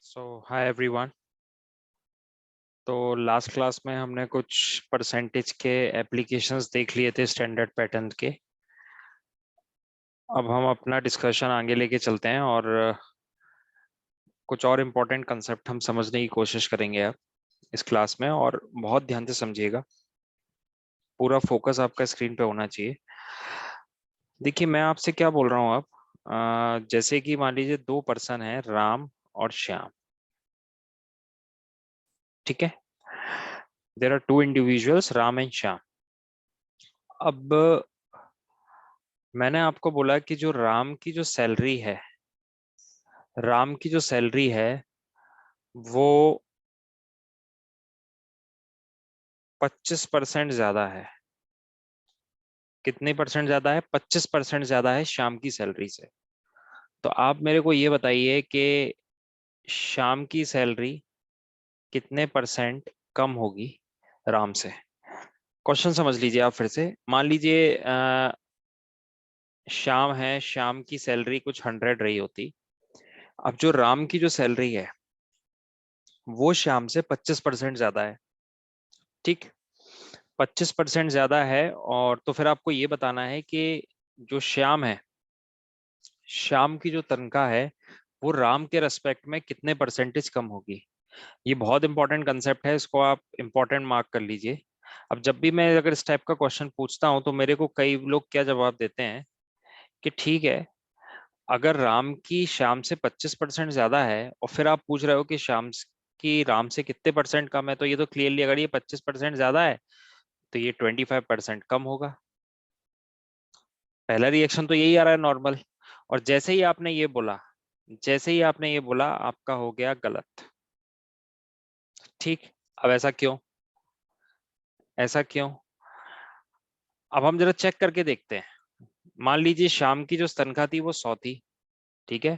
Hi everyone. तो last class में हमने कुछ परसेंटेज के एप्लीकेशंस देख लिए थे स्टैंडर्ड पैटर्न के। अब हम अपना डिस्कशन आगे लेके चलते हैं और कुछ और इम्पोर्टेंट कंसेप्ट हम समझने की कोशिश करेंगे अब इस क्लास में, और बहुत ध्यान से समझिएगा। पूरा फोकस आपका स्क्रीन पे होना चाहिए। देखिए, मैं आपसे क्या बोल रहा हूँ अब। जैसे कि मान लीजिए दो पर्सन है, राम और श्याम। ठीक है, there are two individuals, Ram and Shyam. अब मैंने आपको बोला कि जो राम की जो सैलरी है, राम की जो सैलरी है वो 25% ज्यादा है। कितने परसेंट ज्यादा है? 25% ज्यादा है श्याम की सैलरी से। तो आप मेरे को ये बताइए कि श्याम की सैलरी कितने परसेंट कम होगी राम से। क्वेश्चन समझ लीजिए आप फिर से। मान लीजिए श्याम है, श्याम की सैलरी कुछ 100 रही होती। अब जो राम की जो सैलरी है वो श्याम से 25% ज्यादा है। ठीक, 25% ज्यादा है। और तो फिर आपको ये बताना है कि जो श्याम है, श्याम की जो तनख्वाह है वो राम के रेस्पेक्ट में कितने परसेंटेज कम होगी। ये बहुत इंपॉर्टेंट कंसेप्ट है, इसको आप इंपॉर्टेंट मार्क कर लीजिए। अब जब भी मैं अगर इस टाइप का क्वेश्चन पूछता हूं तो मेरे को कई लोग क्या जवाब देते हैं कि ठीक है, अगर राम की श्याम से 25% ज्यादा है और फिर आप पूछ रहे हो कि श्याम की राम से कितने परसेंट कम है, तो ये तो क्लियरली अगर ये 25% ज्यादा है तो ये 25% कम होगा। पहला रिएक्शन तो यही आ रहा है, नॉर्मल। और जैसे ही आपने ये बोला, जैसे ही आपने ये बोला, आपका हो गया गलत। ठीक, अब ऐसा क्यों? ऐसा क्यों? अब हम जरा चेक करके देखते हैं। मान लीजिए शाम की जो तनख्वाह थी वो 100 थी। ठीक है,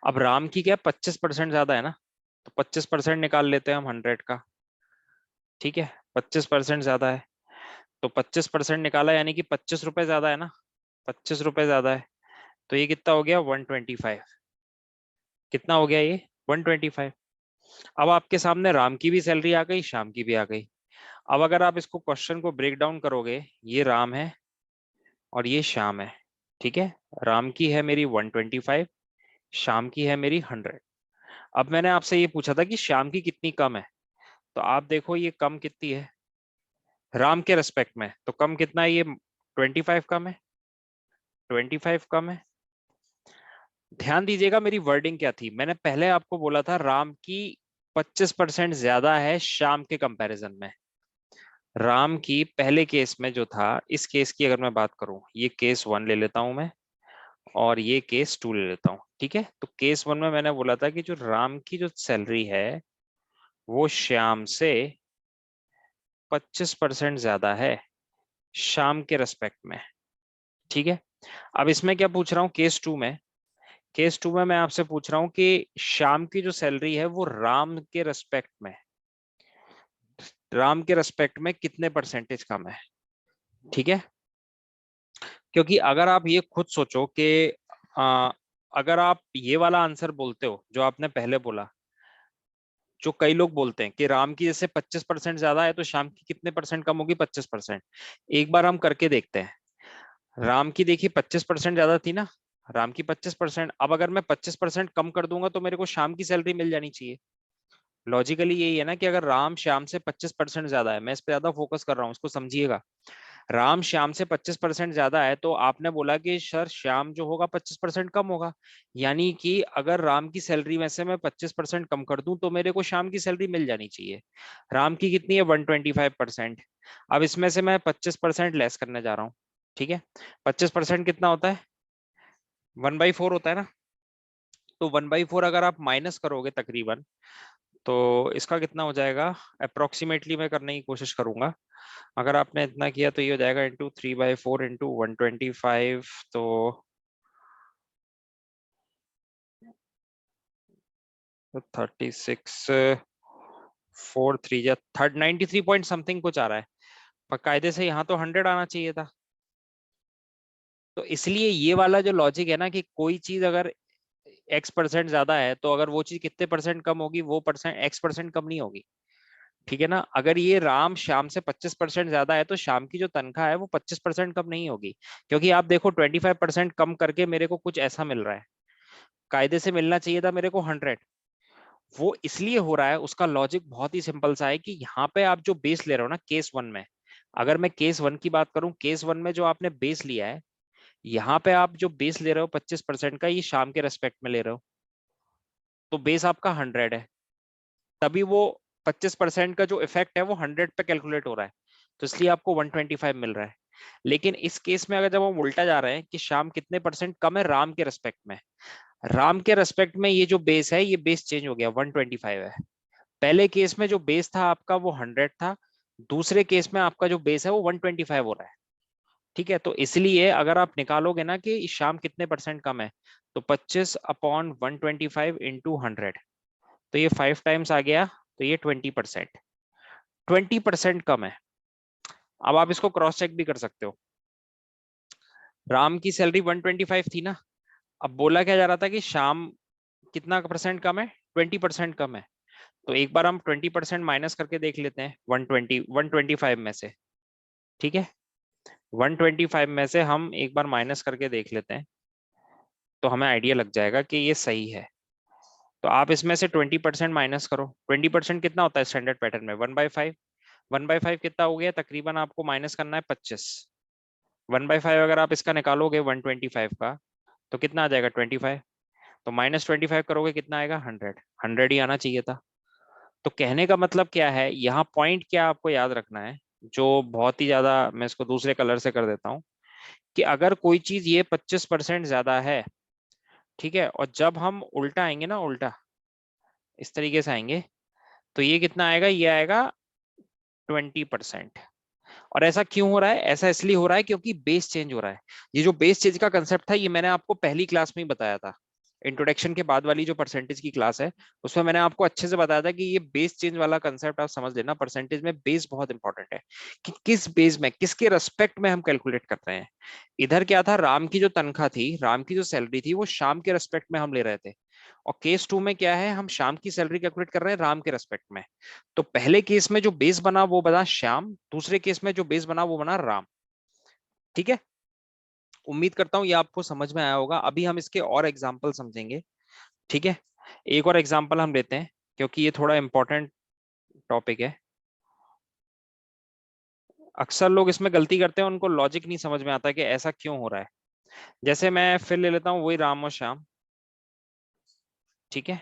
अब राम की क्या 25% ज्यादा है ना, तो 25% निकाल लेते हैं हम 100 का। ठीक है, 25% ज्यादा है तो 25% निकाला, यानी कि 25 रुपए ज्यादा है ना। 25 रुपए ज्यादा है तो ये कितना हो गया? 125। कितना हो गया ये? 125। अब आपके सामने राम की भी सैलरी आ गई, श्याम की भी आ गई। अब अगर आप इसको क्वेश्चन को ब्रेक डाउन करोगे, ये राम है और ये श्याम है। ठीक है, राम की है मेरी 125, श्याम की है मेरी 100। अब मैंने आपसे ये पूछा था कि श्याम की कितनी कम है, तो आप देखो ये कम कितनी है राम के रेस्पेक्ट में। तो कम कितना है ये? 25 कम है। 25 कम है। ध्यान दीजिएगा मेरी वर्डिंग क्या थी। मैंने पहले आपको बोला था राम की 25% ज्यादा है श्याम के कंपैरिजन में। राम की पहले केस में जो था, इस केस की अगर मैं बात करूं, ये केस 1 ले लेता हूं मैं और ये केस 2 ले लेता हूं। ठीक है, तो केस 1 में मैंने बोला था कि जो राम की जो सैलरी है वो श्याम से 25% ज्यादा है श्याम के रेस्पेक्ट में। ठीक है, अब इसमें क्या पूछ रहा हूँ? केस 2 में, केस 2 में मैं आपसे पूछ रहा हूँ कि श्याम की जो सैलरी है वो राम के रेस्पेक्ट में, राम के रेस्पेक्ट में कितने परसेंटेज कम है। ठीक है, क्योंकि अगर आप ये खुद सोचो कि आ, अगर आप ये वाला आंसर बोलते हो जो आपने पहले बोला, जो कई लोग बोलते हैं कि राम की जैसे 25% ज्यादा है तो श्याम की कितने परसेंट कम होगी? 25%। एक बार हम करके देखते हैं। राम की देखिए 25% ज्यादा थी ना, राम की 25%। अब अगर मैं 25% कम कर दूंगा तो मेरे को शाम की सैलरी मिल जानी चाहिए। लॉजिकली यही है ना कि अगर राम श्याम से 25% ज्यादा है, मैं इस पे ज्यादा फोकस कर रहा हूँ, इसको समझिएगा। राम श्याम से 25% ज्यादा है तो आपने बोला कि सर श्याम जो होगा 25% कम होगा। यानी कि अगर राम की सैलरी में से मैं 25% कम कर दूं तो मेरे को श्याम की सैलरी मिल जानी चाहिए। राम की कितनी है? 125%। अब इसमें से मैं 25% लेस करने जा रहा हूँ। ठीक है, 25% कितना होता है? 1/4 होता है ना। तो 1/4 अगर आप माइनस करोगे तकरीबन, तो इसका कितना हो जाएगा? अप्रोक्सीमेटली मैं करने की कोशिश करूंगा। अगर आपने इतना किया तो ये हो जाएगा इंटू 3/4 इंटू 125। तो 36, 4 3 या थर्ड 93 पॉइंट समथिंग कुछ आ रहा है। पर कायदे से यहाँ तो 100 आना चाहिए था। तो इसलिए ये वाला जो लॉजिक है ना कि कोई चीज अगर x% ज्यादा है, तो अगर वो चीज कितने परसेंट कम होगी, वो परसेंट x% कम नहीं होगी। ठीक है ना। अगर ये राम श्याम से 25% ज्यादा है, तो श्याम की जो तनख्वाह है वो 25% कम नहीं होगी। क्योंकि आप देखो 25% कम करके मेरे को कुछ ऐसा मिल रहा है, कायदे से मिलना चाहिए था मेरे को 100। वो इसलिए हो रहा है, उसका लॉजिक बहुत ही सिंपल सा है कि यहाँ पे आप जो बेस ले रहे हो ना केस वन में, अगर मैं केस वन की बात करूं, केस वन में जो आपने बेस लिया है, यहाँ पे आप जो बेस ले रहे हो 25% का, ये शाम के रेस्पेक्ट में ले रहे हो, तो बेस आपका 100 है, तभी वो 25% का जो इफेक्ट है वो 100 पे कैलकुलेट हो रहा है, तो इसलिए आपको 125 मिल रहा है। लेकिन इस केस में अगर जब हम उल्टा जा रहे हैं कि शाम कितने परसेंट कम है राम के रेस्पेक्ट में, राम के रेस्पेक्ट में ये जो बेस है, ये बेस चेंज हो गया, 125 है। पहले केस में जो बेस था आपका वो 100 था, दूसरे केस में आपका जो बेस है वो 125 हो रहा है। ठीक है, तो इसलिए अगर आप निकालोगे ना कि शाम कितने परसेंट कम है, तो 25/125 इंटू 100, तो ये 5 टाइम्स आ गया, तो ये 20%, 20% कम है। अब आप इसको क्रॉस चेक भी कर सकते हो, राम की सैलरी 125 थी ना, अब बोला क्या जा रहा था कि शाम कितना परसेंट कम है, 20% कम है। तो एक बार हम 20% माइनस करके देख लेते हैं 125 में से। ठीक है, 125 में से हम एक बार माइनस करके देख लेते हैं, तो हमें आइडिया लग जाएगा कि ये सही है। तो आप इसमें से 20% माइनस करो, 20% कितना होता है स्टैंडर्ड पैटर्न में, 1/5। 1/5 कितना हो गया, तकरीबन आपको माइनस करना है 25। 1/5 अगर आप इसका निकालोगे 125 का, तो कितना आ जाएगा 25, तो -25 करोगे कितना आएगा 100, 100 ही आना चाहिए था। तो कहने का मतलब क्या है, यहाँ पॉइंट क्या आपको याद रखना है, जो बहुत ही ज्यादा, मैं इसको दूसरे कलर से कर देता हूँ, कि अगर कोई चीज ये 25% ज्यादा है, ठीक है, और जब हम उल्टा आएंगे ना, उल्टा इस तरीके से आएंगे, तो ये कितना आएगा, ये आएगा 20%। और ऐसा क्यों हो रहा है, ऐसा इसलिए हो रहा है क्योंकि बेस चेंज हो रहा है। ये जो बेस चेंज का कंसेप्ट था, ये मैंने आपको पहली क्लास में ही बताया था, इंट्रोडक्शन के बाद वाली जो परसेंटेज की क्लास है, उसमें मैंने आपको अच्छे से बताया था कि ये बेस चेंज वाला कंसेप्ट आप समझ लेना, परसेंटेज में बेस बहुत इंपॉर्टेंट है, कि किस बेस में, किसके रेस्पेक्ट में हम कैलकुलेट कर रहे हैं। इधर क्या था, राम की जो तनख्वाह थी, राम की जो सैलरी थी, वो शाम के रेस्पेक्ट में हम ले रहे थे, और केस टू में क्या है, हम शाम की सैलरी कैलकुलेट कर रहे हैं राम के रेस्पेक्ट में। तो पहले केस में जो बेस बना वो बना श्याम, दूसरे केस में जो बेस बना वो बना राम। ठीक है, उम्मीद करता हूं ये आपको समझ में आया होगा। अभी हम इसके और एग्जाम्पल समझेंगे। ठीक है, एक और एग्जाम्पल हम लेते हैं, क्योंकि ये थोड़ा इंपॉर्टेंट टॉपिक है। अक्सर लोग इसमें गलती करते हैं, उनको लॉजिक नहीं समझ में आता कि ऐसा क्यों हो रहा है। जैसे मैं फिर ले लेता हूँ वही राम और श्याम। ठीक है,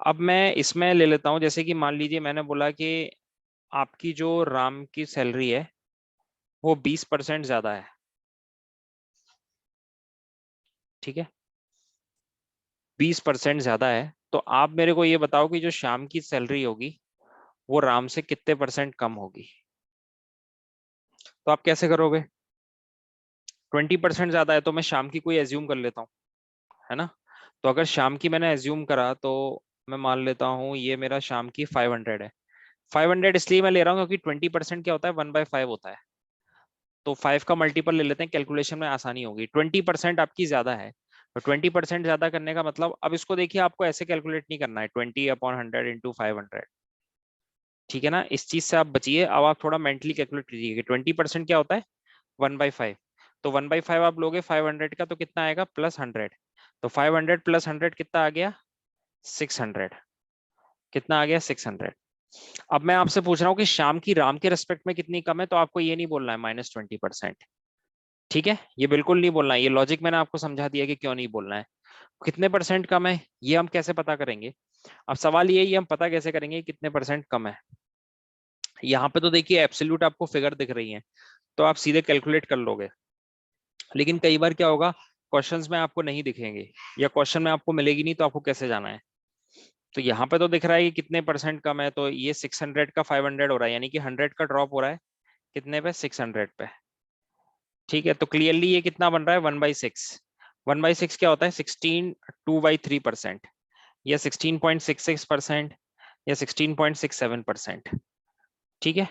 अब मैं इसमें ले लेता हूँ, जैसे कि मान लीजिए मैंने बोला कि आपकी जो राम की सैलरी है वो 20% ज्यादा है। ठीक है, 20% ज्यादा है, तो आप मेरे को ये बताओ कि जो शाम की सैलरी होगी वो राम से कितने परसेंट कम होगी। तो आप कैसे करोगे, 20% ज्यादा है तो मैं शाम की कोई एज्यूम कर लेता हूँ, है ना। तो अगर शाम की मैंने एज्यूम करा, तो मैं मान लेता हूँ ये मेरा शाम की 500 है। 500 इसलिए मैं ले रहा हूँ क्योंकि 20% क्या होता है, 1/5 होता है। तो 5 का मल्टीपल ले लेते हैं, कैलकुलेशन में आसानी होगी। 20% आपकी ज्यादा है, तो 20% ज्यादा करने का मतलब, अब इसको देखिए, आपको ऐसे कैलकुलेट नहीं करना है 20/100 इंटू 500। ठीक है ना, इस चीज से आप बचिए। अब आप थोड़ा मेंटली कैलकुलेट कीजिए कि 20% क्या होता है, 1/5। तो 1/5 आप लोगे 500 का, तो कितना आएगा, +100। तो 500 + 100 कितना आ गया, 600। कितना आ गया, 600। अब मैं आपसे पूछ रहा हूँ कि शाम की राम के रेस्पेक्ट में कितनी कम है, तो आपको ये नहीं बोलना है -20%। ठीक है, ये बिल्कुल नहीं बोलना है, ये लॉजिक मैंने आपको समझा दिया कि क्यों नहीं बोलना है। कितने परसेंट कम है ये हम कैसे पता करेंगे। अब सवाल ये हम पता कैसे करेंगे कितने परसेंट कम है। यहाँ पे तो देखिए एब्सोल्यूट आपको फिगर दिख रही है, तो आप सीधे कैलकुलेट कर लोगे। लेकिन कई बार क्या होगा, क्वेश्चंस में आपको नहीं दिखेंगे, या क्वेश्चन में आपको मिलेगी नहीं, तो आपको कैसे जाना है। तो यहाँ पे तो दिख रहा है कि कितने परसेंट कम है, तो ये 600 का 500 हो रहा है, यानी कि 100 का ड्रॉप हो रहा है कितने पे, 600 पे। ठीक है, तो क्लियरली ये कितना बन रहा है, 1/6। 1/6 क्या होता है, 16 2/3%, या 16.66%, या 16.67%। ठीक है,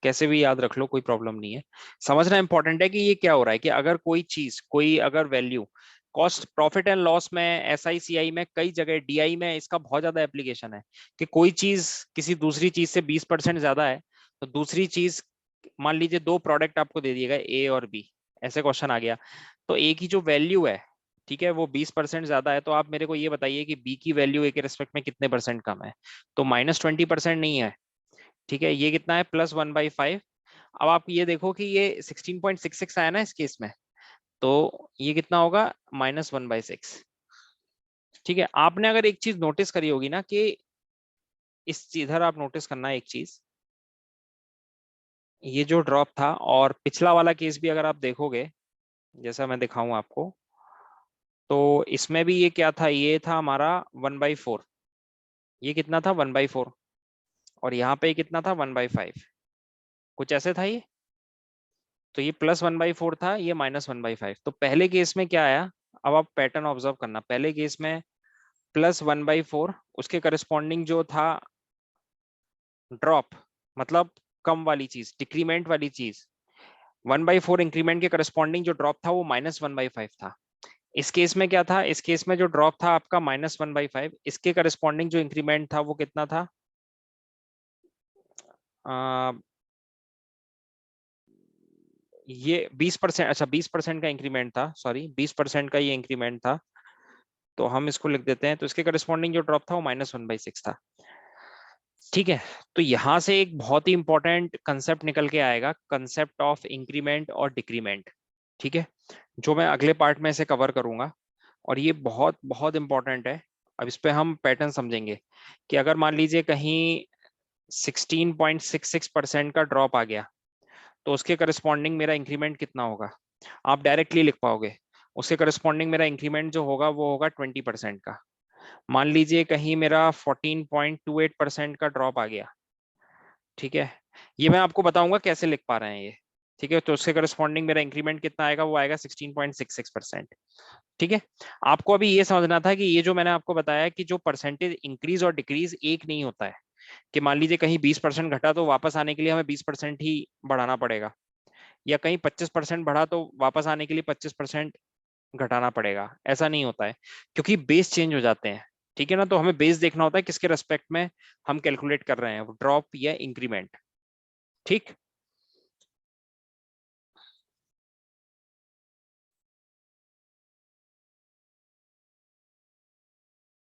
कैसे भी याद रख लो, कोई प्रॉब्लम नहीं है। समझना इंपॉर्टेंट है कि ये क्या हो रहा है, कि अगर कोई चीज, कोई अगर value, cost profit and loss में, SI CI में, कई जगह DI में इसका बहुत ज्यादा एप्लीकेशन है, कि कोई चीज किसी दूसरी चीज से 20% ज्यादा है, तो दूसरी चीज, मान लीजिए दो प्रोडक्ट आपको दे दिए गए A और B, ऐसे क्वेश्चन आ गया, तो A की जो वैल्यू है, ठीक है, वो 20% ज्यादा है, तो आप मेरे को ये बताइए कि B की वैल्यू A के रिस्पेक्ट में कितने परसेंट कम है। तो -20% नहीं है, ठीक है, ये कितना है, +1/5। अब आप ये देखो कि ये 16.66 आया ना इस केस में, तो ये कितना होगा, -1/6। ठीक है, आपने अगर एक चीज नोटिस करी होगी ना, कि इस इधर आप नोटिस करना एक चीज, ये जो ड्रॉप था, और पिछला वाला केस भी अगर आप देखोगे, जैसा मैं दिखाऊं आपको, तो इसमें भी ये क्या था, ये था हमारा 1/4, ये कितना था, 1/4, और यहाँ पे कितना था, 1/5, कुछ ऐसे था ये। तो ये +1/4 था, ये -1/5। तो पहले केस में क्या आया, अब आप पैटर्न ऑब्जर्व करना, पहले केस में +1/4, उसके करस्पॉन्डिंग जो था ड्रॉप, मतलब कम वाली चीज, डिक्रीमेंट वाली चीज, 1/4 इंक्रीमेंट के करस्पॉन्डिंग जो ड्रॉप था वो -1/5 था। इस केस में क्या था, इस केस में जो ड्रॉप था आपका -1/5, इसके करस्पॉन्डिंग जो इंक्रीमेंट था वो कितना था, आ, ये 20%, अच्छा 20% का इंक्रीमेंट था, सॉरी 20% का ये इंक्रीमेंट था, तो हम इसको लिख देते हैं, तो इसके करस्पॉन्डिंग जो ड्रॉप था वो -1/6 था। ठीक है, तो यहां से एक बहुत ही इंपॉर्टेंट कंसेप्ट निकल के आएगा, कंसेप्ट ऑफ इंक्रीमेंट और डिक्रीमेंट। ठीक है, जो मैं अगले पार्ट में इसे कवर करूंगा, और ये बहुत बहुत इंपॉर्टेंट है। अब इस पे हम पैटर्न समझेंगे, कि अगर मान लीजिए कहीं 16.66% का ड्रॉप आ गया, तो उसके करस्पॉन्डिंग मेरा इंक्रीमेंट कितना होगा, आप डायरेक्टली लिख पाओगे। उसके करस्पॉन्डिंग मेरा इंक्रीमेंट जो होगा वो होगा 20% का। मान लीजिए कहीं मेरा 14.28% का ड्रॉप आ गया, ठीक है, ये मैं आपको बताऊंगा कैसे लिख पा रहे हैं ये। ठीक है, तो उसके करस्पॉन्डिंग मेरा इंक्रीमेंट कितना आएगा, वो आएगा 16.66%। ठीक है, आपको अभी ये समझना था कि ये जो मैंने आपको बताया, कि जो परसेंटेज इंक्रीज और डिक्रीज एक नहीं होता है, कि मान लीजिए कहीं 20% घटा तो वापस आने के लिए हमें 20% ही बढ़ाना पड़ेगा, या कहीं 25% बढ़ा तो वापस आने के लिए 25% घटाना पड़ेगा, ऐसा नहीं होता है, क्योंकि बेस चेंज हो जाते हैं। ठीक है ना, तो हमें बेस देखना होता है किसके रेस्पेक्ट में हम कैलकुलेट कर रहे हैं, ड्रॉप या इंक्रीमेंट। ठीक।